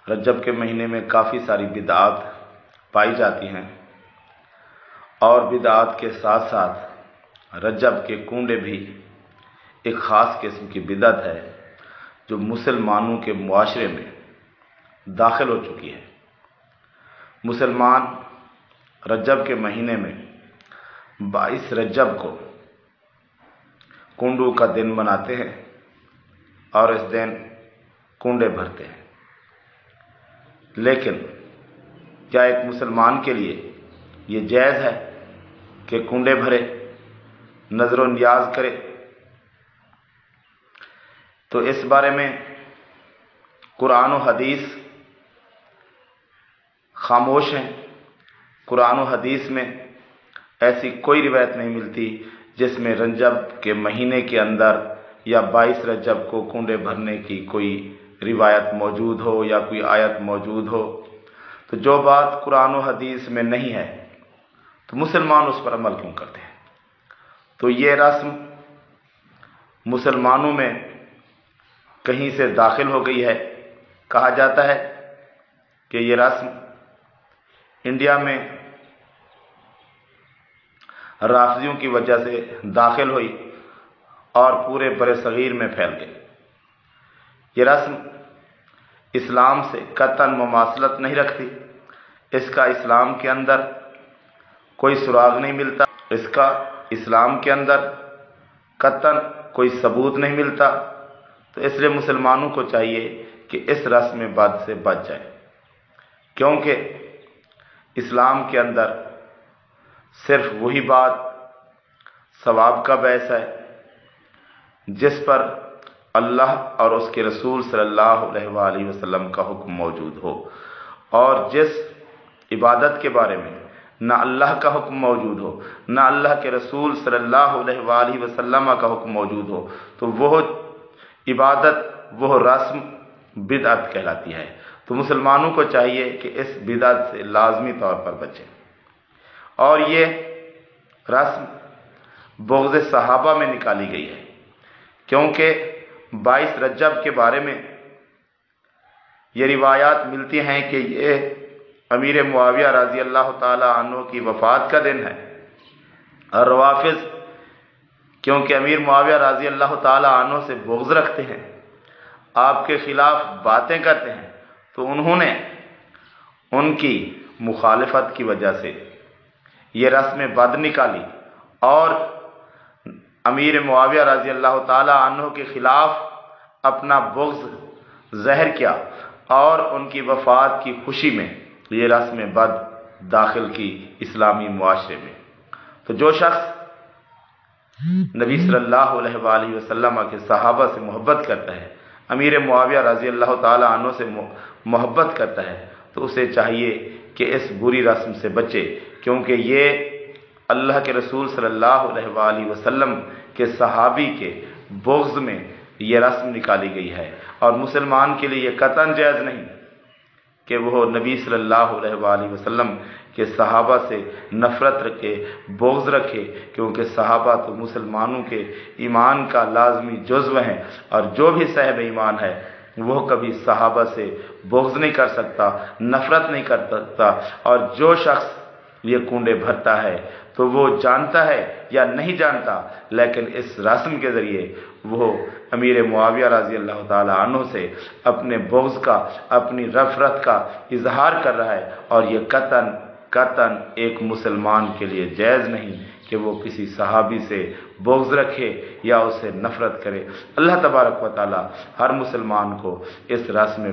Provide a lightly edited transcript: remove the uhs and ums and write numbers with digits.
رجب کے مہینے میں کافی ساری بدعات پائی جاتی ہیں، اور بدعات کے ساتھ ساتھ رجب کے کنڈے بھی ایک خاص قسم کی بدعت ہے جو مسلمانوں کے معاشرے میں داخل ہو چکی ہے۔ مسلمان رجب کے مہینے میں 22 رجب کو کنڈوں کا دن مناتے ہیں اور اس دن کنڈے بھرتے ہیں، لیکن کیا ایک مسلمان کے لیے یہ جائز ہے کہ کنڈے بھرے، نظر و نیاز کرے؟ تو اس بارے میں قرآن و حدیث خاموش ہیں۔ قرآن و حدیث میں ایسی کوئی روایت نہیں ملتی جس میں رجب کے مہینے کے اندر یا 22 رجب کو کنڈے بھرنے کی کوئی روایت موجود ہو یا کوئی آیت موجود ہو۔ تو جو بات قرآن و حدیث میں نہیں ہے تو مسلمان اس پر عمل کیوں کرتے ہیں؟ تو یہ رسم مسلمانوں میں کہیں سے داخل ہو گئی ہے۔ کہا جاتا ہے کہ یہ رسم انڈیا میں رافضیوں کی وجہ سے داخل ہوئی اور پورے برصغیر میں پھیل گئی۔ یہ رسم اسلام سے قطعاً مماثلت نہیں رکھتی، اس کا اسلام کے اندر کوئی سراغ نہیں ملتا، اس کا اسلام کے اندر قطعاً کوئی ثبوت نہیں ملتا۔ تو اس لیے مسلمانوں کو چاہیے کہ اس رسم بد سے بچ جائے، کیونکہ اسلام کے اندر صرف وہی بات ثواب کا باعث ہے جس پر اللہ اور اس کے رسول صلی اللہ علیہ وآلہ وسلم کا حکم موجود ہو، اور جس عبادت کے بارے میں نہ اللہ کا حکم موجود ہو نہ اللہ کے رسول صلی اللہ علیہ وآلہ وسلم کا حکم موجود ہو، تو وہ عبادت، وہ رسم بدعت کہلاتی ہے۔ تو مسلمانوں کو چاہیے کہ اس بدعت سے لازمی طور پر بچیں۔ اور یہ رسم بغض صحابہ میں نکالی گئی ہے، کیونکہ 22 رجب کے بارے میں یہ روایات ملتی ہیں کہ یہ امیر معاویہ رضی اللہ تعالی عنہ کی وفات کا دن ہے، اور روافض کیونکہ امیر معاویہ رضی اللہ تعالی عنہ سے بغض رکھتے ہیں، آپ کے خلاف باتیں کرتے ہیں، تو انہوں نے ان کی مخالفت کی وجہ سے یہ رسم بد نکالی اور امیر معاویہ رضی اللہ تعالی عنہ کے خلاف اپنا بغض ظاہر کیا، اور ان کی وفات کی خوشی میں یہ رسم بد داخل کی اسلامی معاشرے میں۔ تو جو شخص نبی صلی اللہ علیہ وآلہ وسلم کے صحابہ سے محبت کرتا ہے، امیر معاویہ رضی اللہ تعالی عنہ سے محبت کرتا ہے، تو اسے چاہیے کہ اس بری رسم سے بچے، کیونکہ یہ اللہ کے رسول صلی اللہ علیہ وآلہ وسلم کے صحابی کے بغض میں یہ رسم نکالی گئی ہے، اور مسلمان کے لیے یہ قطعاً جائز نہیں کہ وہ نبی صلی اللہ علیہ وآلہ وسلم کے صحابہ سے نفرت رکھے، بغض رکھے، کیونکہ صحابہ تو مسلمانوں کے ایمان کا لازمی جزو ہیں، اور جو بھی صاحب ایمان ہے وہ کبھی صحابہ سے بغض نہیں کر سکتا، نفرت نہیں کر سکتا۔ اور جو شخص یہ کنڈے بھرتا ہے تو وہ جانتا ہے یا نہیں جانتا، لیکن اس رسم کے ذریعے وہ امیر معاویہ رضی اللہ تعالی عنہ سے اپنے بغض کا، اپنی نفرت کا اظہار کر رہا ہے، اور یہ قطعاً ایک مسلمان کے لیے جائز نہیں کہ وہ کسی صحابی سے بغض رکھے یا اسے نفرت کرے۔ اللہ تبارک و تعالی ہر مسلمان کو اس رسم